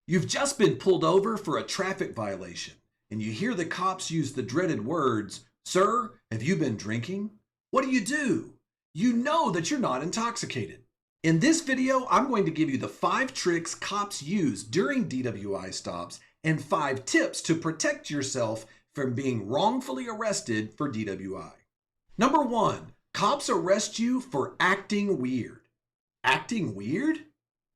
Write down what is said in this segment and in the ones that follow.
You've just been pulled over for a traffic violation, and you hear the cops use the dreaded words, "Sir, have you been drinking?" What do? You know that you're not intoxicated. In this video, I'm going to give you the 5 tricks cops use during DWI stops and 5 tips to protect yourself from being wrongfully arrested for DWI. Number 1, cops arrest you for acting weird. Acting weird?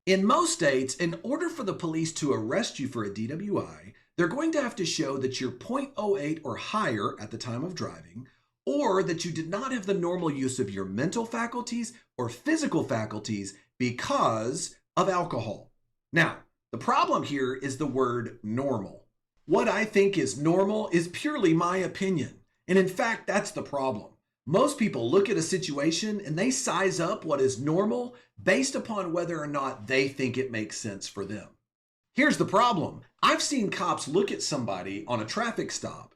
In most states, in order for the police to arrest you for a DWI, they're going to have to show that you're .08 or higher at the time of driving, or that you did not have the normal use of your mental faculties or physical faculties because of alcohol. Now, the problem here is the word normal. What I think is normal is purely my opinion, and in fact, that's the problem. Most people look at a situation and they size up what is normal based upon whether or not they think it makes sense for them. Here's the problem. I've seen cops look at somebody on a traffic stop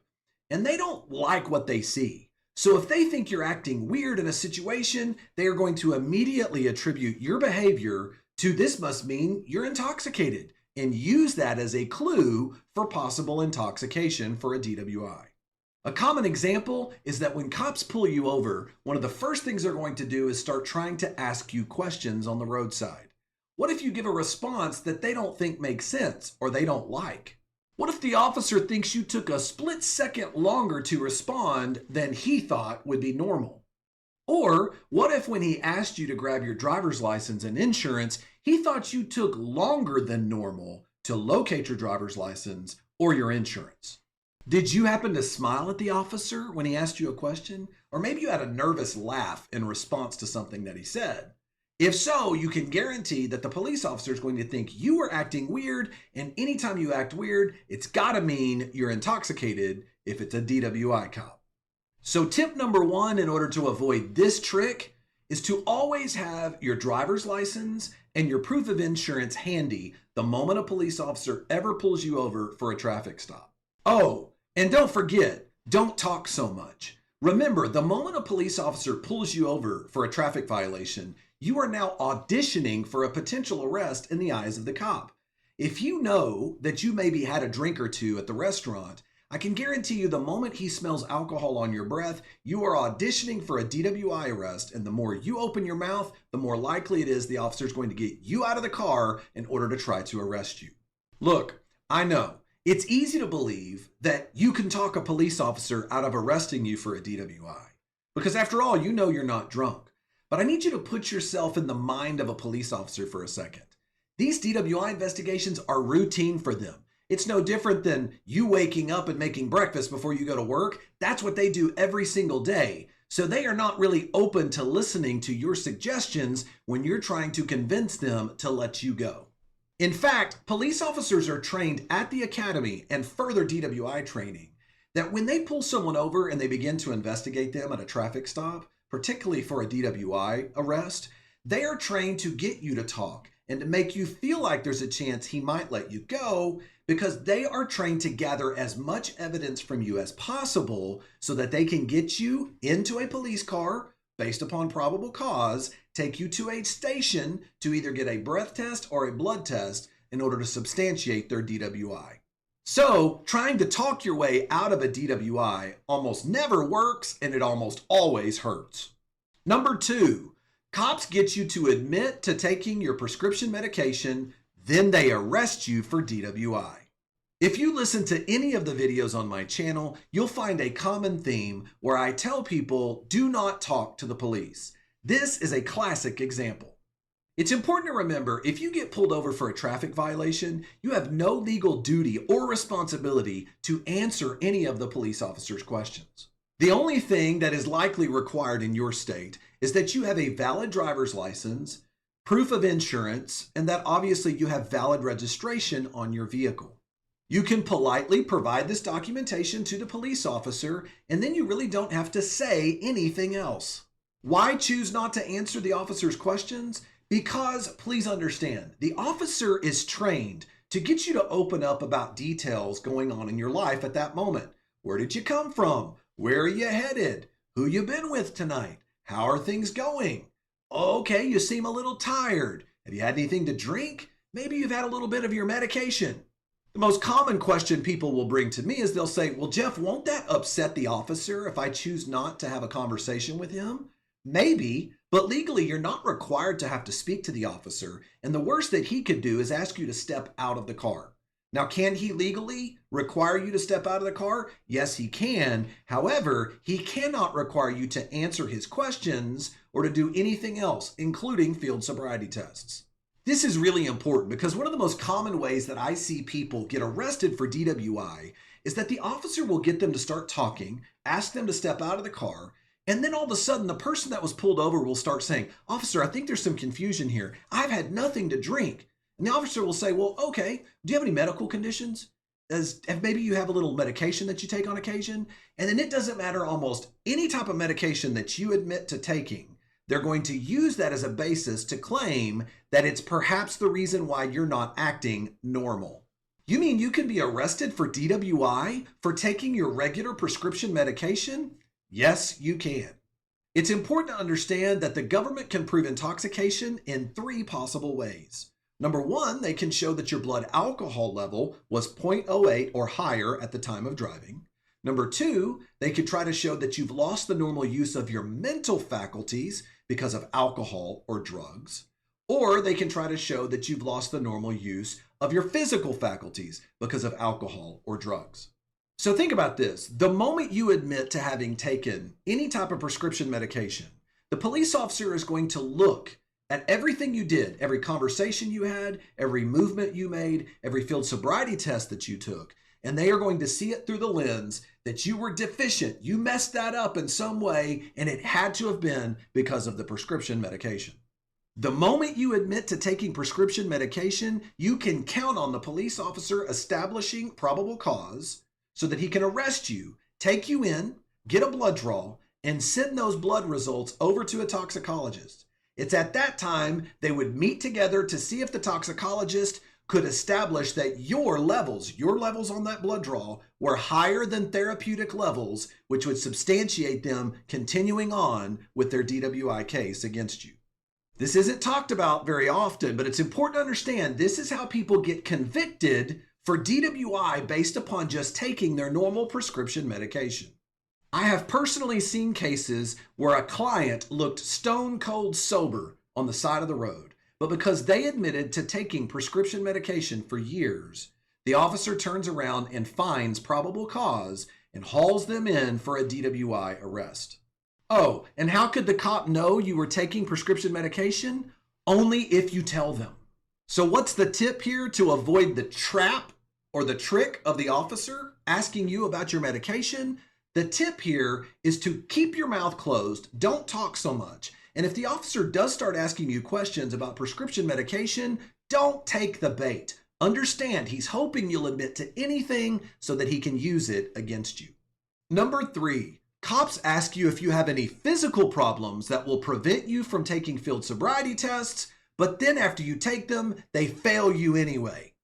and they don't like what they see. So if they think you're acting weird in a situation, they are going to immediately attribute your behavior to "this must mean you're intoxicated," and use that as a clue for possible intoxication for a DWI. A common example is that when cops pull you over, one of the first things they're going to do is start trying to ask you questions on the roadside. What if you give a response that they don't think makes sense or they don't like? What if the officer thinks you took a split second longer to respond than he thought would be normal? Or what if when he asked you to grab your driver's license and insurance, he thought you took longer than normal to locate your driver's license or your insurance? Did you happen to smile at the officer when he asked you a question? Or maybe you had a nervous laugh in response to something that he said. If so, you can guarantee that the police officer is going to think you are acting weird, and anytime you act weird, it's got to mean you're intoxicated if it's a DWI cop. So tip number 1 in order to avoid this trick is to always have your driver's license and your proof of insurance handy the moment a police officer ever pulls you over for a traffic stop. Oh, and don't forget, don't talk so much. Remember, the moment a police officer pulls you over for a traffic violation, you are now auditioning for a potential arrest in the eyes of the cop. If you know that you maybe had a drink or two at the restaurant, I can guarantee you the moment he smells alcohol on your breath, you are auditioning for a DWI arrest, and the more you open your mouth, the more likely it is the officer is going to get you out of the car in order to try to arrest you. Look, I know. It's easy to believe that you can talk a police officer out of arresting you for a DWI, because after all, you know you're not drunk. But I need you to put yourself in the mind of a police officer for a second. These DWI investigations are routine for them. It's no different than you waking up and making breakfast before you go to work. That's what they do every single day. So they are not really open to listening to your suggestions when you're trying to convince them to let you go. In fact, police officers are trained at the academy and further DWI training that when they pull someone over and they begin to investigate them at a traffic stop, particularly for a DWI arrest, they are trained to get you to talk and to make you feel like there's a chance he might let you go, because they are trained to gather as much evidence from you as possible so that they can get you into a police car based upon probable cause, take you to a station to either get a breath test or a blood test in order to substantiate their DWI. So, trying to talk your way out of a DWI almost never works, and it almost always hurts. Number 2, cops get you to admit to taking your prescription medication, then they arrest you for DWI. If you listen to any of the videos on my channel, you'll find a common theme where I tell people, do not talk to the police. This is a classic example. It's important to remember, if you get pulled over for a traffic violation, you have no legal duty or responsibility to answer any of the police officer's questions. The only thing that is likely required in your state is that you have a valid driver's license, proof of insurance, and that obviously you have valid registration on your vehicle. You can politely provide this documentation to the police officer, and then you really don't have to say anything else. Why choose not to answer the officer's questions? Because, please understand, the officer is trained to get you to open up about details going on in your life at that moment. Where did you come from? Where are you headed? Who you been with tonight? How are things going? Okay, you seem a little tired. Have you had anything to drink? Maybe you've had a little bit of your medication. The most common question people will bring to me is they'll say, well, Jeff, won't that upset the officer if I choose not to have a conversation with him? Maybe, but legally you're not required to have to speak to the officer. And the worst that he could do is ask you to step out of the car. Now, can he legally require you to step out of the car? Yes, he can. However, he cannot require you to answer his questions or to do anything else, including field sobriety tests. This is really important because one of the most common ways that I see people get arrested for DWI is that the officer will get them to start talking, ask them to step out of the car, and then all of a sudden the person that was pulled over will start saying, "Officer, I think there's some confusion here. I've had nothing to drink." And the officer will say, "Well, okay, do you have any medical conditions? Maybe you have a little medication that you take on occasion?" And then it doesn't matter almost any type of medication that you admit to taking. They're going to use that as a basis to claim that it's perhaps the reason why you're not acting normal. You mean you can be arrested for DWI for taking your regular prescription medication? Yes, you can. It's important to understand that the government can prove intoxication in 3 possible ways. Number 1, they can show that your blood alcohol level was 0.08 or higher at the time of driving. Number 2, they could try to show that you've lost the normal use of your mental faculties because of alcohol or drugs. Or they can try to show that you've lost the normal use of your physical faculties because of alcohol or drugs. So think about this. The moment you admit to having taken any type of prescription medication, the police officer is going to look at everything you did, every conversation you had, every movement you made, every field sobriety test that you took, and they are going to see it through the lens that you were deficient. You messed that up in some way, and it had to have been because of the prescription medication. The moment you admit to taking prescription medication, you can count on the police officer establishing probable cause so that he can arrest you, take you in, get a blood draw, and send those blood results over to a toxicologist. It's at that time they would meet together to see if the toxicologist could establish that your levels on that blood draw were higher than therapeutic levels, which would substantiate them continuing on with their DWI case against you. This isn't talked about very often, but it's important to understand this is how people get convicted for DWI based upon just taking their normal prescription medication. I have personally seen cases where a client looked stone cold sober on the side of the road, but because they admitted to taking prescription medication for years, the officer turns around and finds probable cause and hauls them in for a DWI arrest. Oh, and how could the cop know you were taking prescription medication? Only if you tell them. So what's the tip here to avoid the trap or the trick of the officer asking you about your medication? The tip here is to keep your mouth closed, don't talk so much. And if the officer does start asking you questions about prescription medication, don't take the bait. Understand he's hoping you'll admit to anything so that he can use it against you. Number 3, cops ask you if you have any physical problems that will prevent you from taking field sobriety tests, but then after you take them, they fail you anyway.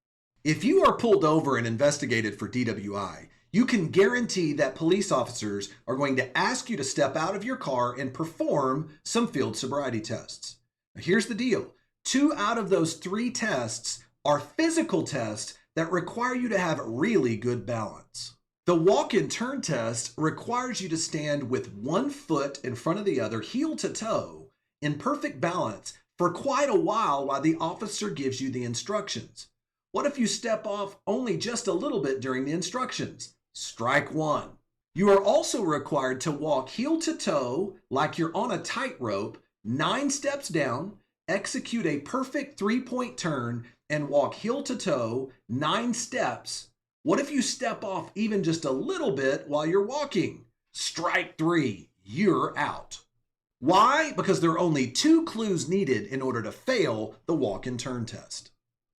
If you are pulled over and investigated for DWI, you can guarantee that police officers are going to ask you to step out of your car and perform some field sobriety tests. Now, here's the deal. 2 out of those 3 tests are physical tests that require you to have really good balance. The walk and turn test requires you to stand with one foot in front of the other, heel to toe, in perfect balance for quite a while the officer gives you the instructions. What if you step off only just a little bit during the instructions? Strike 1. You are also required to walk heel to toe like you're on a tightrope, 9 steps down, execute a perfect 3-point turn, and walk heel to toe 9 steps. What if you step off even just a little bit while you're walking? Strike 3. You're out. Why? Because there are only 2 clues needed in order to fail the walk and turn test.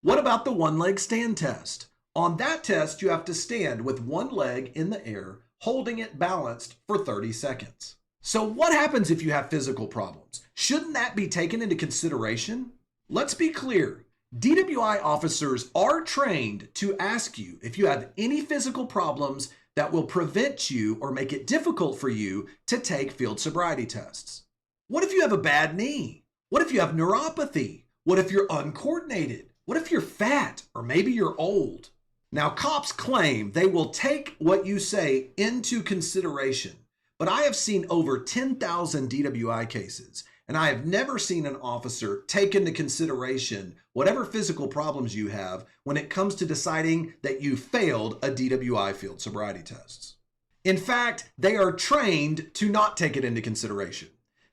What about the one-leg stand test? On that test, you have to stand with one leg in the air, holding it balanced for 30 seconds. So what happens if you have physical problems? Shouldn't that be taken into consideration? Let's be clear. DWI officers are trained to ask you if you have any physical problems that will prevent you or make it difficult for you to take field sobriety tests. What if you have a bad knee? What if you have neuropathy? What if you're uncoordinated? What if you're fat or maybe you're old? Now, cops claim they will take what you say into consideration, but I have seen over 10,000 DWI cases, and I have never seen an officer take into consideration whatever physical problems you have when it comes to deciding that you failed a DWI field sobriety test. In fact, they are trained to not take it into consideration.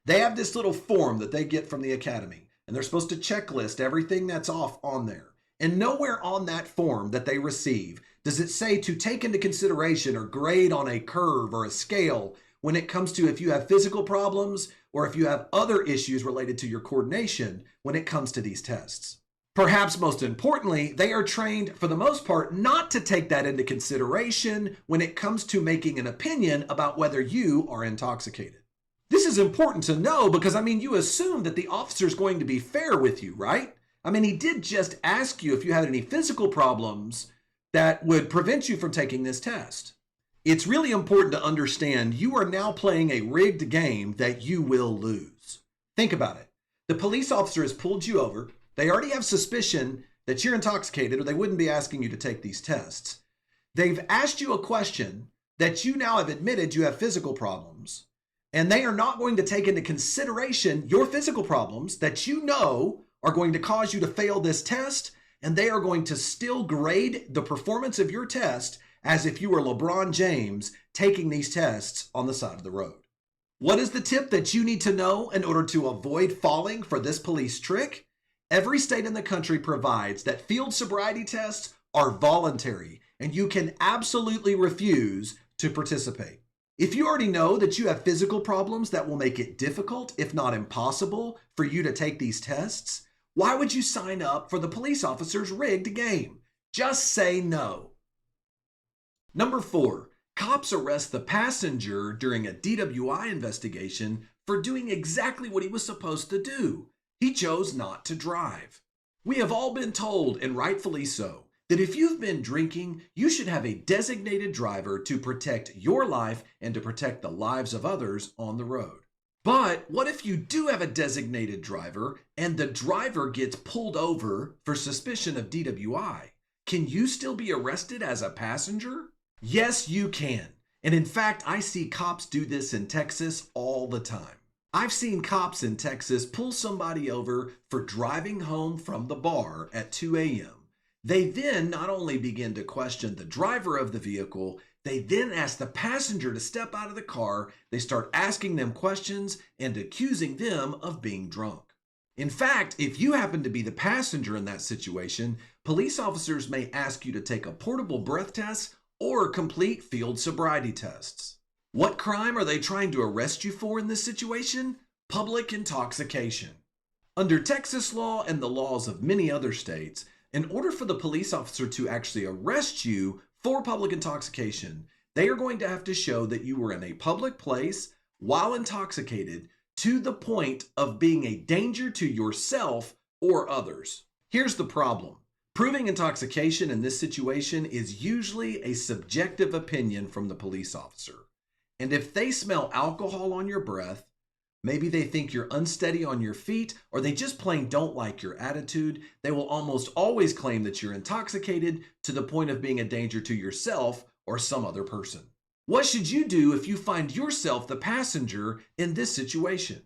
They have this little form that they get from the academy, and they're supposed to checklist everything that's off on there. And nowhere on that form that they receive does it say to take into consideration or grade on a curve or a scale when it comes to if you have physical problems or if you have other issues related to your coordination when it comes to these tests. Perhaps most importantly, they are trained for the most part not to take that into consideration when it comes to making an opinion about whether you are intoxicated. This is important to know because, you assume that the officer is going to be fair with you, right? He did just ask you if you had any physical problems that would prevent you from taking this test. It's really important to understand you are now playing a rigged game that you will lose. Think about it. The police officer has pulled you over. They already have suspicion that you're intoxicated or they wouldn't be asking you to take these tests. They've asked you a question that you now have admitted you have physical problems, and they are not going to take into consideration your physical problems that you know are going to cause you to fail this test, and they are going to still grade the performance of your test as if you were LeBron James taking these tests on the side of the road. What is the tip that you need to know in order to avoid falling for this police trick? Every state in the country provides that field sobriety tests are voluntary, and you can absolutely refuse to participate. If you already know that you have physical problems that will make it difficult, if not impossible, for you to take these tests, why would you sign up for the police officer's rigged game? Just say no. Number 4, cops arrest the passenger during a DWI investigation for doing exactly what he was supposed to do. He chose not to drive. We have all been told, and rightfully so, that if you've been drinking, you should have a designated driver to protect your life and to protect the lives of others on the road. But what if you do have a designated driver and the driver gets pulled over for suspicion of DWI? Can you still be arrested as a passenger? Yes, you can. And in fact, I see cops do this in Texas all the time. I've seen cops in Texas pull somebody over for driving home from the bar at 2 a.m. They then not only begin to question the driver of the vehicle, they then ask the passenger to step out of the car. They start asking them questions and accusing them of being drunk. In fact, if you happen to be the passenger in that situation, police officers may ask you to take a portable breath test or complete field sobriety tests. What crime are they trying to arrest you for in this situation? Public intoxication. Under Texas law and the laws of many other states, in order for the police officer to actually arrest you for public intoxication, they are going to have to show that you were in a public place while intoxicated to the point of being a danger to yourself or others. Here's the problem. Proving intoxication in this situation is usually a subjective opinion from the police officer. And if they smell alcohol on your breath, maybe they think you're unsteady on your feet, or they just plain don't like your attitude, they will almost always claim that you're intoxicated to the point of being a danger to yourself or some other person. What should you do if you find yourself the passenger in this situation?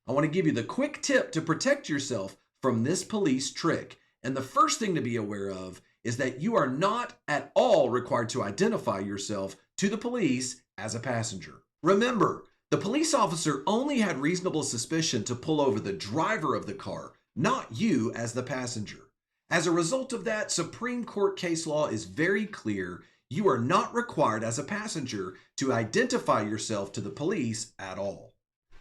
I want to give you the quick tip to protect yourself from this police trick. And the first thing to be aware of is that you are not at all required to identify yourself to the police as a passenger. Remember, the police officer only had reasonable suspicion to pull over the driver of the car, not you as the passenger. As a result of that, Supreme Court case law is very clear. You are not required as a passenger to identify yourself to the police at all.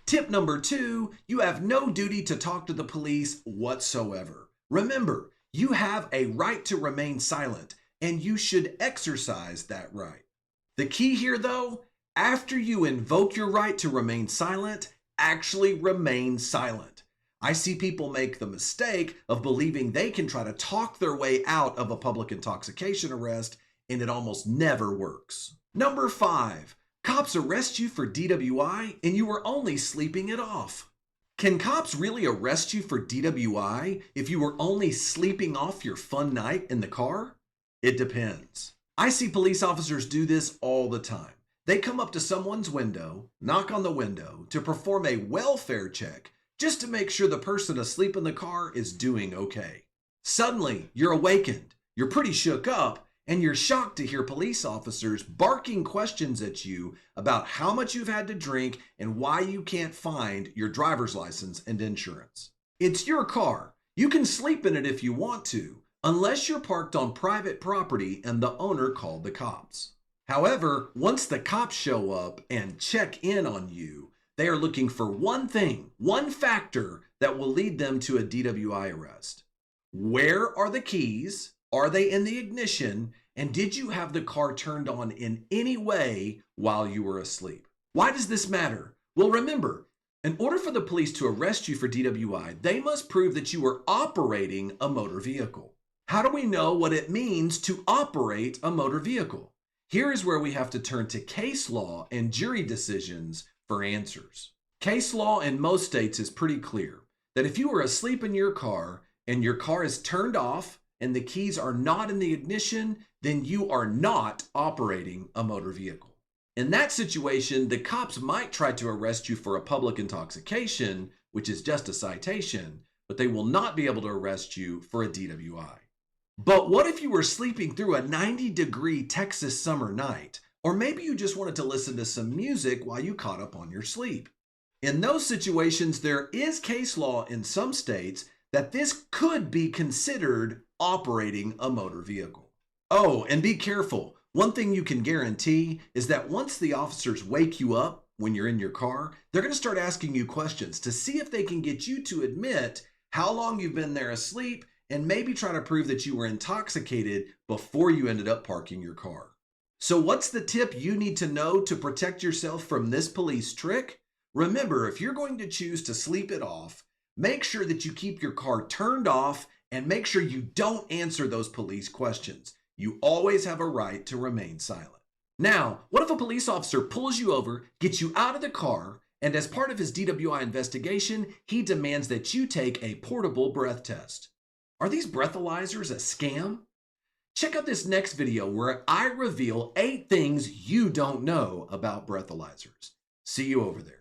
Tip number 2, you have no duty to talk to the police whatsoever. Remember, you have a right to remain silent, and you should exercise that right. The key here, though, after you invoke your right to remain silent, actually remain silent. I see people make the mistake of believing they can try to talk their way out of a public intoxication arrest, and it almost never works. Number 5, cops arrest you for DWI and you were only sleeping it off. Can cops really arrest you for DWI if you were only sleeping off your fun night in the car? It depends. I see police officers do this all the time. They come up to someone's window, knock on the window to perform a welfare check just to make sure the person asleep in the car is doing okay. Suddenly, you're awakened, you're pretty shook up, and you're shocked to hear police officers barking questions at you about how much you've had to drink and why you can't find your driver's license and insurance. It's your car. You can sleep in it if you want to, unless you're parked on private property and the owner called the cops. However, once the cops show up and check in on you, they are looking for one thing, one factor that will lead them to a DWI arrest. Where are the keys? Are they in the ignition? And did you have the car turned on in any way while you were asleep? Why does this matter? Well, remember, in order for the police to arrest you for DWI, they must prove that you were operating a motor vehicle. How do we know what it means to operate a motor vehicle? Here is where we have to turn to case law and jury decisions for answers. Case law in most states is pretty clear that if you are asleep in your car and your car is turned off and the keys are not in the ignition, then you are not operating a motor vehicle. In that situation, the cops might try to arrest you for a public intoxication, which is just a citation, but they will not be able to arrest you for a DWI. But what if you were sleeping through a 90-degree Texas summer night? Or maybe you just wanted to listen to some music while you caught up on your sleep. In those situations, there is case law in some states that this could be considered operating a motor vehicle. Oh, and be careful. One thing you can guarantee is that once the officers wake you up when you're in your car, they're going to start asking you questions to see if they can get you to admit how long you've been there asleep and maybe try to prove that you were intoxicated before you ended up parking your car. So what's the tip you need to know to protect yourself from this police trick? Remember, if you're going to choose to sleep it off, make sure that you keep your car turned off and make sure you don't answer those police questions. You always have a right to remain silent. Now, what if a police officer pulls you over, gets you out of the car, and as part of his DWI investigation, he demands that you take a portable breath test? Are these breathalyzers a scam? Check out this next video where I reveal 8 things you don't know about breathalyzers. See you over there.